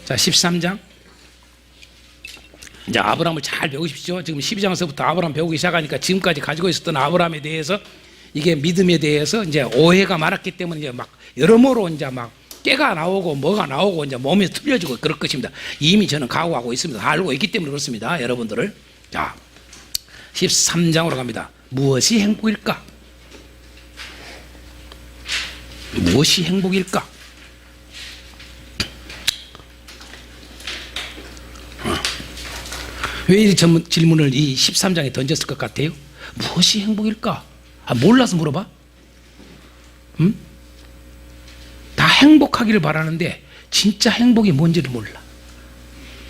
자, 13장. 이제 아브라함을 잘 배우십시오. 지금 12장에서부터 아브라함 배우기 시작하니까 지금까지 가지고 있었던 아브라함에 대해서, 이게 믿음에 대해서 이제 오해가 많았기 때문에 이제 막 여러모로 이제 막 깨가 나오고 뭐가 나오고 이제 몸이 틀려지고 그럴 것입니다. 이미 저는 각오하고 있습니다. 다 알고 있기 때문에 그렇습니다. 여러분들을. 자, 13장으로 갑니다. 무엇이 행복일까? 무엇이 행복일까? 왜 이 질문을 이 13장에 던졌을 것 같아요? 무엇이 행복일까? 몰라서 물어봐? 다 행복하기를 바라는데 진짜 행복이 뭔지를 몰라.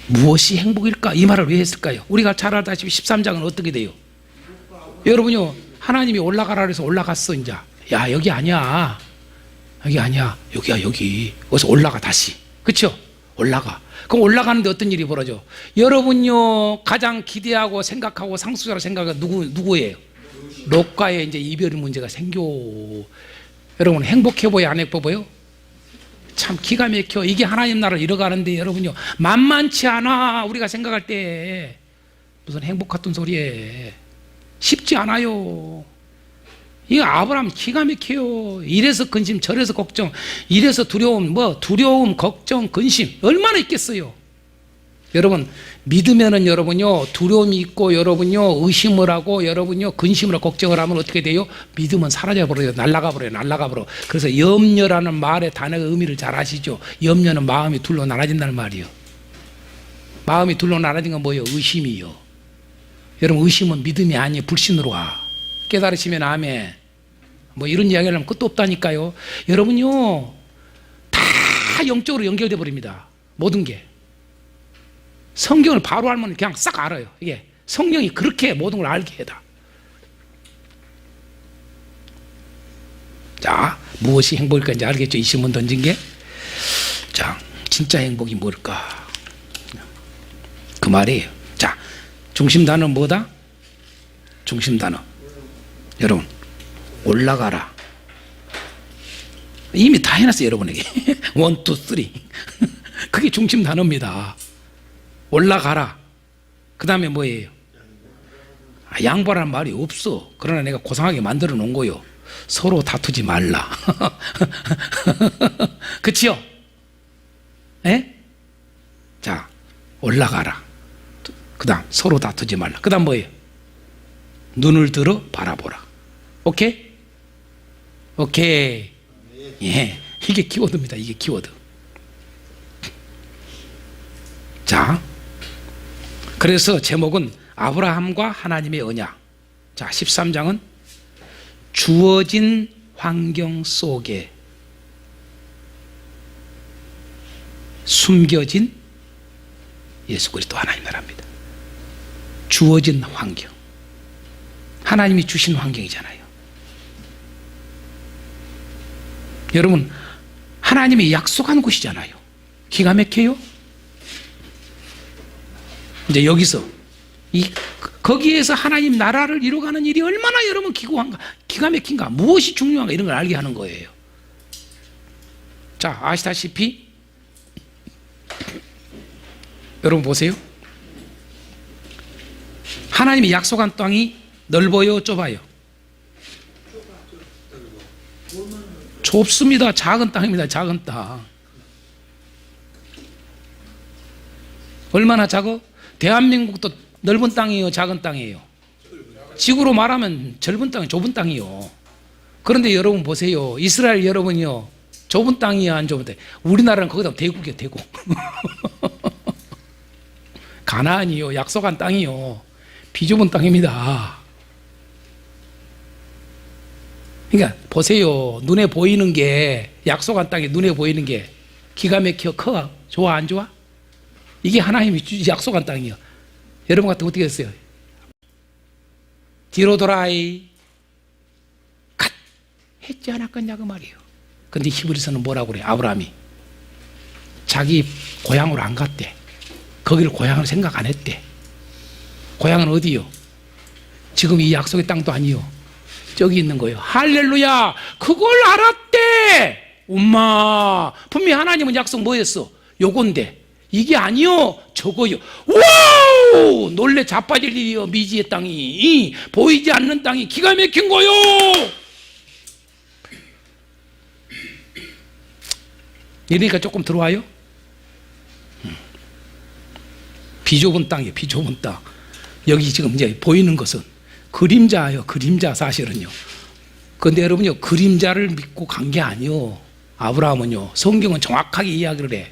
무엇이 행복일까? 이 말을 왜 했을까요? 우리가 잘 알다시피 13장은 어떻게 돼요? 여러분요, 하나님이 올라가라 그래서 올라갔어. 이제 야, 여기 아니야, 여기 아니야, 여기야, 여기. 어서 올라가 다시. 그렇죠? 올라가. 그럼 올라가는데 어떤 일이 벌어져? 여러분요, 가장 기대하고 생각하고 상수자로 생각하는 누구예요? 롯과의 이제 이별 문제가 생겨. 여러분, 행복해 보여, 안 행복해 보여? 참 기가 막혀. 이게 하나님 나라를 이뤄가는데 여러분요, 만만치 않아. 우리가 생각할 때 무슨 행복 같은 소리에 쉽지 않아요. 이거 아브라함 기가 막혀요. 이래서 근심, 저래서 걱정, 이래서 두려움, 두려움, 걱정, 근심 얼마나 있겠어요. 여러분, 믿으면은 여러분요, 두려움이 있고 여러분요, 의심을 하고 여러분요, 근심을 하고 걱정을 하면 어떻게 돼요? 믿음은 사라져버려요. 날아가버려. 그래서 염려라는 말의 단어의 의미를 잘 아시죠? 염려는 마음이 둘로 나눠진다는 말이에요. 마음이 둘로 나눠진 건 뭐예요? 의심이요. 여러분, 의심은 믿음이 아니에요. 불신으로 와. 깨달으시면 아멘. 이런 이야기를 하면 끝도 없다니까요. 여러분요, 다 영적으로 연결돼 버립니다. 모든 게. 성경을 바로 알면 그냥 싹 알아요. 이게 성령이 그렇게 모든 걸 알게 해다. 자, 무엇이 행복일까 이제 알겠죠? 이 질문 던진 게. 자, 진짜 행복이 뭘까? 그 말이에요. 자, 중심 단어는 뭐다? 중심 단어. 여러분, 올라가라. 이미 다 해놨어요, 여러분에게. 1, 2, 3. 그게 중심 단어입니다. 올라가라. 그 다음에 뭐예요? 양보라는 말이 없어. 그러나 내가 고상하게 만들어 놓은 거요. 서로 다투지 말라. 그치요? 에? 자, 올라가라. 그 다음, 서로 다투지 말라. 그 다음 뭐예요? 눈을 들어 바라보라. 오케이? 오케이. 예. 이게 키워드입니다. 이게 키워드. 자, 그래서 제목은 아브라함과 하나님의 언약. 자, 13장은 주어진 환경 속에 숨겨진 예수 그리스도 하나님 나라입니다. 주어진 환경. 하나님이 주신 환경이잖아요. 여러분, 하나님이 약속한 곳이잖아요. 기가 막혀요. 이제 여기서 거기에서 하나님 나라를 이루어가는 일이 얼마나 여러분 기가 막힌가, 무엇이 중요한가, 이런 걸 알게 하는 거예요. 자, 아시다시피 여러분 보세요. 하나님이 약속한 땅이 넓어요, 좁아요? 좁습니다. 작은 땅입니다. 작은 땅. 얼마나 작아? 대한민국도 넓은 땅이에요, 작은 땅이에요? 지구로 말하면 넓은 땅이 좁은 땅이요. 그런데 여러분 보세요. 이스라엘 여러분이요, 좁은 땅이야, 안 좁은 땅? 우리나라는 거기다 대국이에요, 대국. 가나안이요, 약속한 땅이요, 비좁은 땅입니다. 그러니까 보세요. 눈에 보이는 게, 약속한 땅에 눈에 보이는 게 기가 막혀, 커? 좋아, 안 좋아? 이게 하나님이 약속한 땅이요. 여러분 같은 어떻게 했어요? 뒤로 돌아이 갓 했지 않았겠냐 그 말이에요. 근데 히브리서는 뭐라고 그래? 아브라함이 자기 고향으로 안 갔대. 거기를 고향을 생각 안 했대. 고향은 어디요? 지금 이 약속의 땅도 아니요, 저기 있는 거예요. 할렐루야. 그걸 알았대. 엄마, 분명히 하나님은 약속 뭐였어? 요건데 이게 아니요, 저거요. 와우! 놀래 자빠질 일이요. 미지의 땅이, 보이지 않는 땅이 기가 막힌 거요. 이러니까 조금 들어와요. 비좁은 땅이에요. 비좁은 땅. 여기 지금 이제 보이는 것은 그림자예요. 그림자 사실은요. 그런데 여러분요, 그림자를 믿고 간 게 아니요. 아브라함은요, 성경은 정확하게 이야기를 해.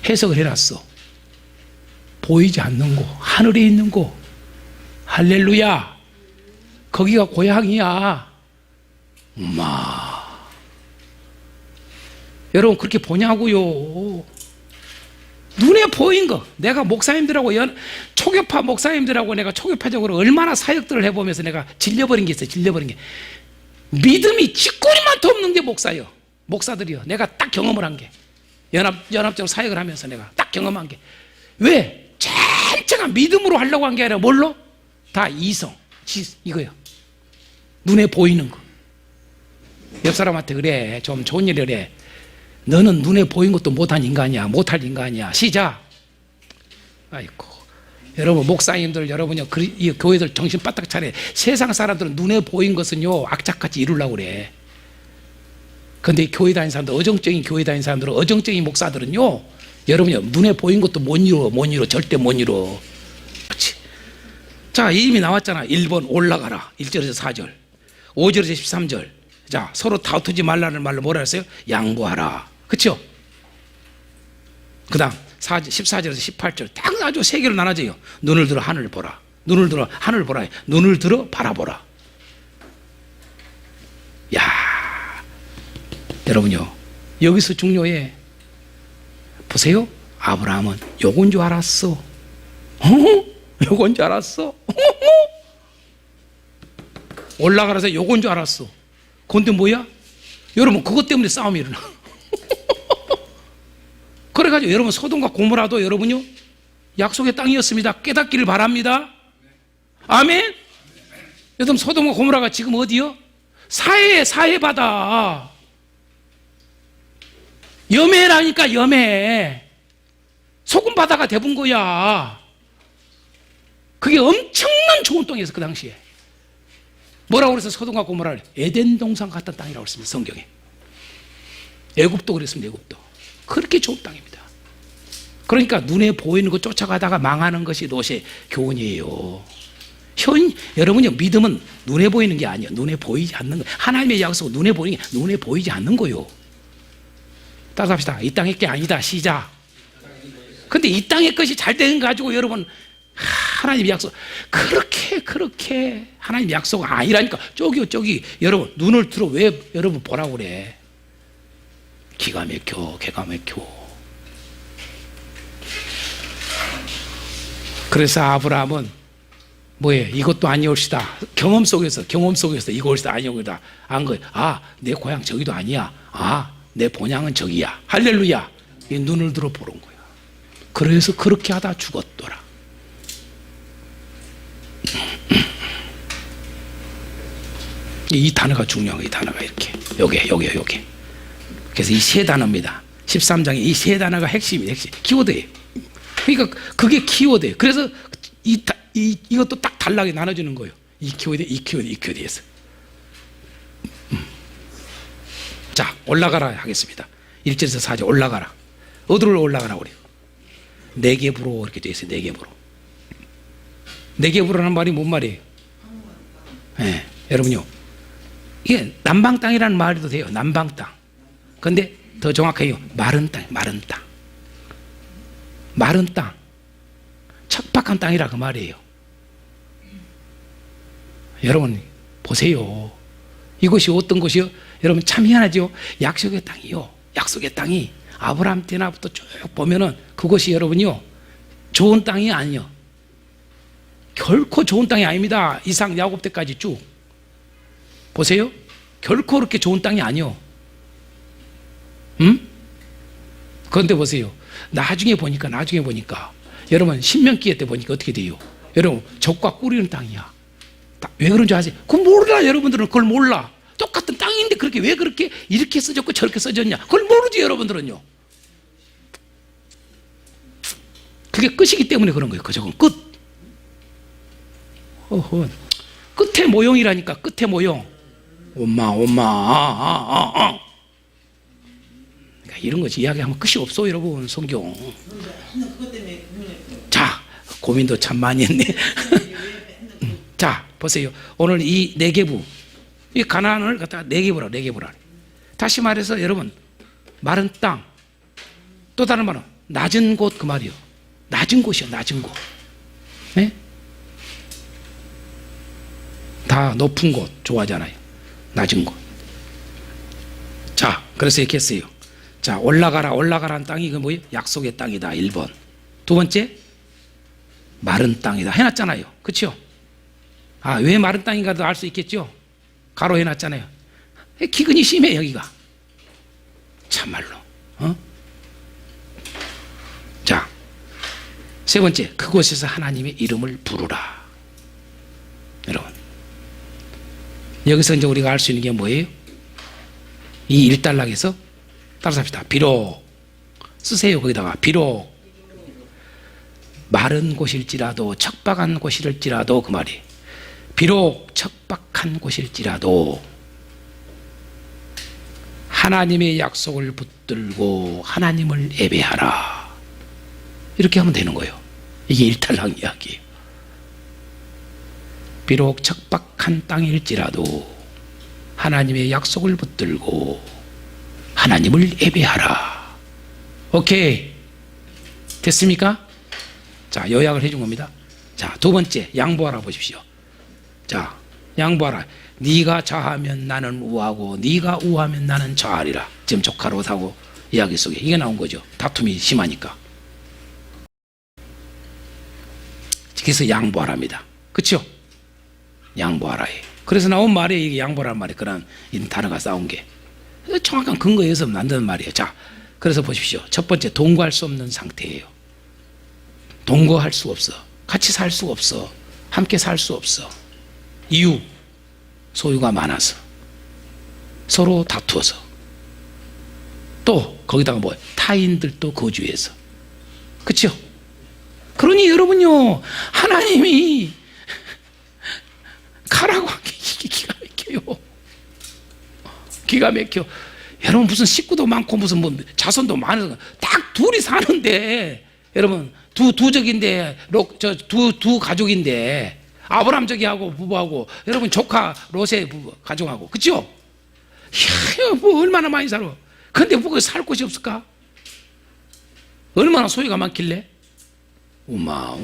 해석을 해놨어. 보이지 않는 곳, 하늘에 있는 곳. 할렐루야. 거기가 고향이야. 여러분 그렇게 보냐고요. 눈에 보인 거. 내가 목사님들하고 초교파 목사님들하고 내가 초교파적으로 얼마나 사역들을 해보면서 내가 질려버린 게 있어요. 질려버린 게. 믿음이 쥐꼬리만도 없는 게 목사예요. 목사들이요. 내가 딱 경험을 한 게. 연합적으로 사역을 하면서 내가 딱 경험한 게. 왜? 전체가 믿음으로 하려고 한 게 아니라 뭘로? 다 이성. 이거요. 눈에 보이는 거. 옆 사람한테 그래. 좀 좋은 일을 해. 너는 눈에 보인 것도 못한 인간이야. 못할 인간이야. 시작. 아이고. 여러분 목사님들 여러분요, 이 교회들 정신 바짝 차려. 세상 사람들은 눈에 보인 것은요 악착같이 이루려고 그래. 근데 교회 다니는 사람들, 어정적인 교회 다니는 사람들은, 어정적인 목사들은요, 여러분요 눈에 보인 것도 못 이루어. 절대 못 이루어. 그렇지. 자, 이미 나왔잖아. 1번 올라가라. 1절에서 4절, 5절에서 13절. 자, 서로 다투지 말라는 말로 뭐라 했어요? 양보하라. 그렇죠? 그 다음 14절에서 18절 딱 아주 세 개로 나눠져요. 눈을 들어 하늘을 보라. 눈을 들어 하늘을 보라. 눈을 들어 바라보라. 야, 여러분요, 여기서 중요해. 보세요. 아브라함은 요건 줄 알았어. 요건 줄 알았어. 올라가라서 요건 줄 알았어. 그런데 뭐야? 여러분 그것 때문에 싸움이 일어나. 그래가지고 여러분 소돔과 고모라도 여러분요 약속의 땅이었습니다. 깨닫기를 바랍니다. 아멘. 여러분 소돔과 고모라가 지금 어디요? 사해바다. 염해라니까. 염해. 소금바다가 돼본 거야. 그게 엄청난 좋은 땅이었어 그 당시에. 뭐라고 그래서 소돔과 고모라를 에덴 동산 같은 땅이라고 했습니다. 성경에. 애굽도 그랬습니다. 애굽도 그렇게 좋은 땅입니다. 그러니까 눈에 보이는 거 쫓아가다가 망하는 것이 롯의 교훈이에요. 여러분요, 믿음은 눈에 보이는 게 아니에요. 눈에 보이지 않는 거. 하나님의 약속은 눈에 보이는 게 눈에 보이지 않는 거요. 따라합시다. 이 땅의 게 아니다. 시작. 근데 이 땅의 것이 잘 되는 거 가지고 여러분 하나님의 약속 그렇게 하나님의 약속 아니라니까. 저기 여러분 눈을 들어. 왜 여러분 보라고 그래? 기가 막혀. 그래서 아브라함은 뭐예요? 이것도 아니올시다. 경험 속에서 이것도 아니올시다. 안 거예요. 아, 내 고향 저기도 아니야. 아, 내 본향은 저기야. 할렐루야. 이 눈을 들어 보는 거야. 그래서 그렇게 하다 죽었더라. 이 단어가 중요한 거예요. 이 단어가 이렇게 요게. 그래서 이 세 단어입니다. 13장에 이 세 단어가 핵심이에요. 키워드예요. 그러니까 그게 키워드예요. 그래서 이것도 딱 단락에 나눠주는 거예요. 이 키워드에서. 자, 올라가라 하겠습니다. 1절에서 4절 올라가라. 어디로 올라가라 우리? 네겝으로 이렇게 되어 있어요. 네겝으로라는 말이 뭔 말이에요? 네, 여러분요, 이게 남방 땅이라는 말도 돼요. 남방 땅. 근데 더 정확해요. 마른 땅. 척박한 땅이라 그 말이에요. 여러분 보세요. 이것이 어떤 것이요? 여러분 참 희한하죠. 약속의 땅이요. 약속의 땅이 아브라함 때나부터 쭉 보면은 그것이 여러분요 좋은 땅이 아니요. 결코 좋은 땅이 아닙니다. 이삭 야곱 때까지 쭉 보세요. 결코 그렇게 좋은 땅이 아니요. 그런데 보세요. 나중에 보니까 여러분 신명기에 때 보니까 어떻게 돼요? 여러분 적과 꿀이는 땅이야. 왜 그런 줄 아세요? 그건 몰라. 여러분들은 그걸 몰라. 똑같은 땅인데 그렇게 그렇게 왜 그렇게 이렇게 써졌고 저렇게 써졌냐? 그걸 모르지 여러분들은요. 그게 끝이기 때문에 그런 거예요. 그저건 끝. 어허. 끝의 모형이라니까. 끝의 모형. 엄마 그러니까 이런 거지. 이야기하면 끝이 없어 여러분. 성경. 자, 고민도 참 많이 했네. 자, 보세요. 오늘 이 네게부, 이 가나안을 갖다가 네게부라. 다시 말해서 여러분, 마른 땅, 또 다른 말은 낮은 곳 그 말이요. 낮은 곳이요, 낮은 곳. 네? 다 높은 곳 좋아하잖아요. 낮은 곳. 자, 그래서 이렇게 했어요. 자, 올라가라는 땅이 그 뭐예요? 약속의 땅이다. 1번. 두 번째, 마른 땅이다. 해놨잖아요. 그렇죠? 아, 왜 마른 땅인가도 알 수 있겠죠? 가로 해놨잖아요. 기근이 심해 여기가. 참말로. 자, 세 번째, 그곳에서 하나님의 이름을 부르라. 여러분, 여기서 이제 우리가 알 수 있는 게 뭐예요? 이 일단락에서 따라서 합시다. 비록 쓰세요. 거기다가 비록 마른 곳일지라도 척박한 곳일지라도 그 말이 비록 척박한 곳일지라도 하나님의 약속을 붙들고 하나님을 예배하라. 이렇게 하면 되는 거예요. 이게 일탈락 이야기예요. 비록 척박한 땅일지라도 하나님의 약속을 붙들고 하나님을 예배하라. 오케이, 됐습니까? 자, 요약을 해준 겁니다. 자, 두 번째, 양보하라 보십시오. 자, 양보하라. 네가 좌하면 나는 우하고 네가 우하면 나는 좌하리라. 지금 조카 롯하고 이야기 속에 이게 나온 거죠. 다툼이 심하니까. 그래서 양보하랍니다. 그렇죠? 양보하라. 그래서 나온 말이 이게 양보라는 말이 그런 단어가 싸운 게 정확한 근거에서 만드는 말이에요. 자, 그래서 보십시오. 첫 번째, 동거할 수 없는 상태예요. 동거할 수 없어. 같이 살 수 없어. 함께 살 수 없어. 이유, 소유가 많아서, 서로 다투어서, 또 거기다가 뭐 타인들도 거주해서. 그렇죠? 그러니 여러분요, 하나님이 가라고 하기 기가 막혀요. 기가 막혀. 여러분, 무슨 식구도 많고 무슨 뭐 자손도 많아서 딱 둘이 사는데, 여러분 두 적인데, 두 가족인데, 아브라함 저기하고 부부하고, 여러분 조카 롯의 부부 가족하고, 그죠? 이야, 뭐 얼마나 많이 살아. 근데 뭐 살 곳이 없을까? 얼마나 소유가 많길래? 우마.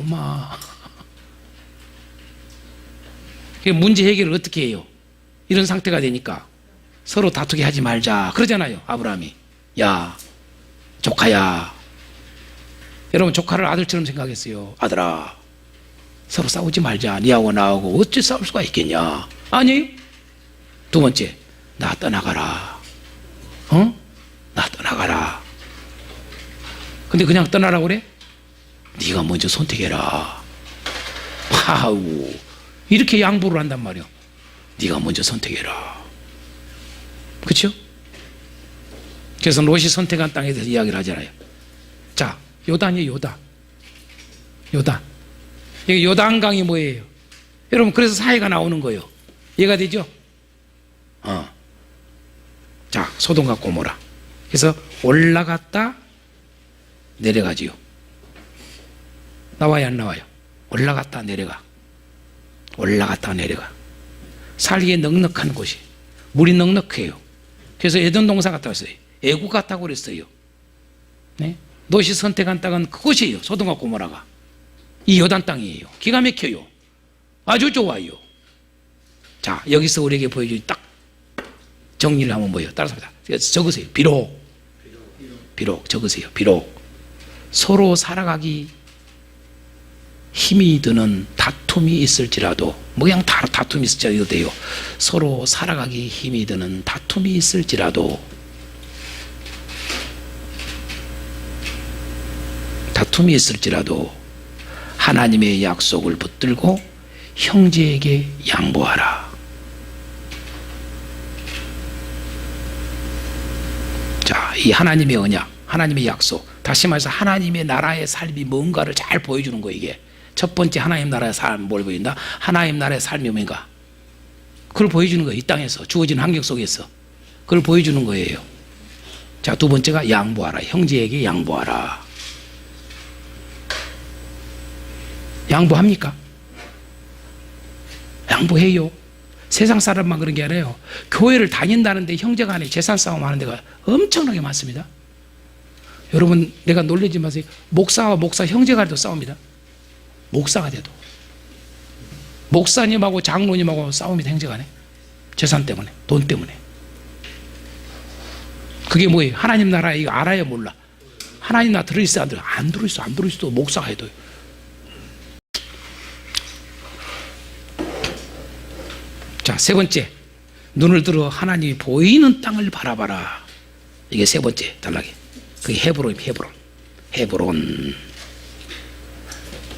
문제 해결을 어떻게 해요? 이런 상태가 되니까 서로 다투게 하지 말자 그러잖아요. 아브라함이, 야 조카야, 여러분 조카를 아들처럼 생각했어요. 아들아, 서로 싸우지 말자. 니하고 나하고 어찌 싸울 수가 있겠냐? 아니에요? 두 번째, 나 떠나가라. 나 떠나가라. 근데 그냥 떠나라고 그래? 네가 먼저 선택해라. 와우, 이렇게 양보를 한단 말이야. 네가 먼저 선택해라. 그렇죠? 그래서 롯이 선택한 땅에 대해서 이야기를 하잖아요. 자, 요단이에요. 요단. 여기 요단강이 뭐예요? 여러분, 그래서 사해가 나오는 거예요. 이해가 되죠? 자, 소돔과 고모라. 그래서 올라갔다 내려가지요. 나와요, 안 나와요? 올라갔다 내려가. 살기에 넉넉한 곳이, 물이 넉넉해요. 그래서 에덴 동산 갔다 왔어요. 애국 같다고 그랬어요. 네? 롯이 선택한 땅은 그곳이에요. 소돔과 고모라가. 이 요단 땅이에요. 기가 막혀요. 아주 좋아요. 자, 여기서 우리에게 보여줄 딱 정리를 하면 뭐예요? 따라서 합니다. 적으세요. 비록 적으세요. 비록 서로 살아가기 힘이 드는 다툼이 있을지라도, 뭐 그냥 다툼이 있을지라도 돼요. 서로 살아가기 힘이 드는 다툼이 있을지라도, 하나님의 약속을 붙들고 형제에게 양보하라. 이 하나님의 언약, 하나님의 약속, 다시 말해서 하나님의 나라의 삶이 뭔가를 잘 보여주는 거예요. 이게 첫 번째 하나님 나라의 삶 뭘 보인다? 하나님 나라의 삶이 뭔가 그걸 보여주는 거예요. 이 땅에서 주어진 환경 속에서 그걸 보여주는 거예요. 자, 두 번째가 양보하라. 형제에게 양보하라. 양보합니까? 양보해요. 세상 사람만 그런 게 아니에요. 교회를 다닌다는데 형제간에 재산 싸움 하는 데가 엄청나게 많습니다. 여러분, 내가 놀라지 마세요. 목사와 목사 형제간에도 싸웁니다. 목사가 돼도 목사님하고 장로님하고 싸웁니다. 형제간에 재산 때문에, 돈 때문에. 그게 뭐예요? 하나님 나라 이거 알아야 몰라. 하나님 나라 들어있어 안 들어? 안 들어있어. 안 들어있어. 목사가 해도. 자, 세 번째, 눈을 들어 하나님이 보이는 땅을 바라봐라. 이게 세 번째 단락이. 그게 헤브론.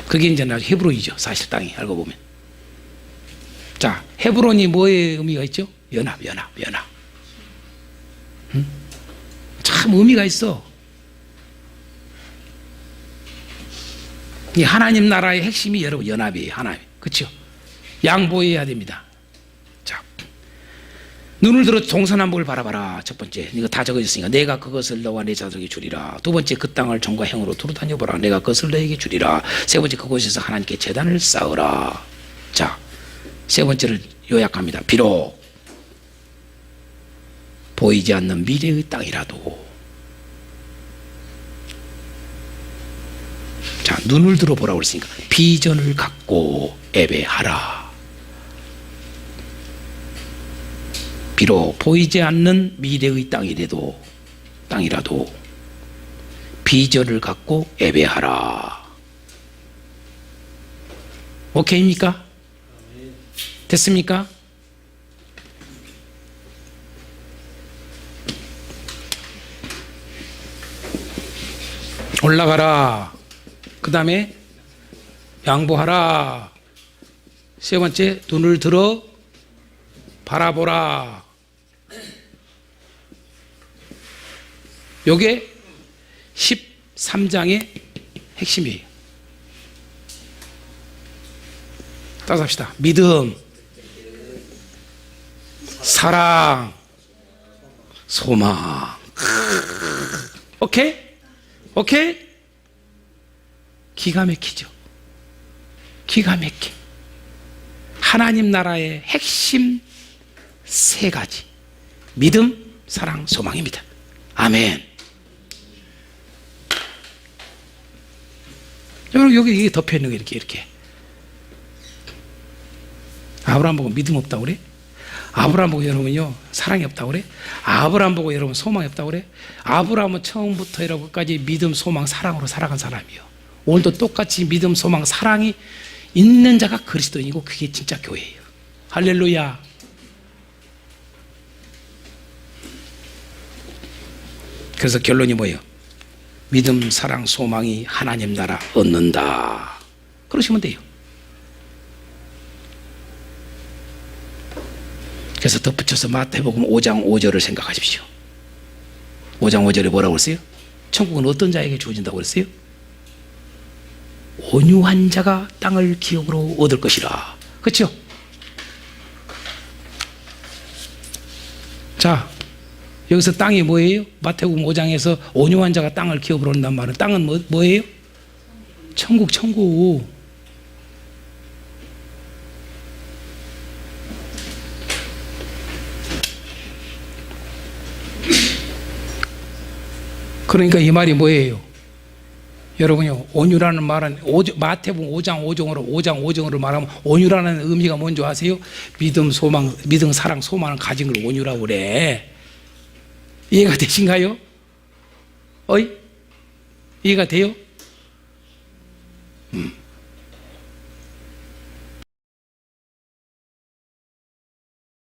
그게 이제 헤브론이죠. 사실 땅이 알고 보면. 자, 헤브론이 뭐의 의미가 있죠? 연합. 응? 참 의미가 있어. 이 하나님 나라의 핵심이 여러분 연합이에요. 하나님. 그렇죠? 양보해야 됩니다. 자, 눈을 들어 동서남북을 바라봐라. 첫 번째, 이거 다 적어졌으니까 내가 그것을 너와 내 자손에게 주리라. 두 번째, 그 땅을 정과 행으로 두루 다녀보라. 내가 그것을 너에게 주리라. 세 번째, 그곳에서 하나님께 제단을 쌓으라. 자, 세 번째를 요약합니다. 비록 보이지 않는 미래의 땅이라도, 자, 눈을 들어보라고 했으니까 비전을 갖고 예배하라. 비록 보이지 않는 미래의 땅이라도 비전을 갖고 예배하라. 오케이입니까? 됐습니까? 올라가라. 그 다음에 양보하라. 세 번째, 눈을 들어 바라보라. 요게 13장의 핵심이에요. 따라서 합시다. 믿음, 사랑, 소망. 오케이? 기가 막히죠. 기가 막혀. 하나님 나라의 핵심 세 가지. 믿음, 사랑, 소망입니다. 아멘. 여러분, 여기 이게 덮여 있는 게 이렇게. 아브라함 보고 믿음 없다고 그래? 아브라함 보고 여러분요 사랑이 없다고 그래? 아브라함 보고 여러분 소망이 없다고 그래? 아브라함은 처음부터 여러분까지 믿음, 소망, 사랑으로 살아간 사람이요. 오늘도 똑같이 믿음, 소망, 사랑이 있는 자가 그리스도인이고 그게 진짜 교회예요. 할렐루야. 그래서 결론이 뭐예요? 믿음, 사랑, 소망이 하나님 나라 얻는다. 그러시면 돼요. 그래서 덧붙여서 마태복음 5장 5절을 생각하십시오. 5장 5절에 뭐라고 그랬어요? 천국은 어떤 자에게 주어진다고 그랬어요? 온유한 자가 땅을 기업으로 얻을 것이라. 그렇죠? 자, 여기서 땅이 뭐예요? 마태복음 5장에서 온유한 자가 땅을 기업으로 얻는단 말은 땅은 뭐예요? 천국. 그러니까 이 말이 뭐예요? 여러분요, 온유라는 말은 마태복음 5장 5정으로 말하면 온유라는 의미가 뭔지 아세요? 믿음, 소망, 믿음, 사랑, 소망을 가진 걸 온유라고 그래. 이해가 되신가요? 이해가 돼요?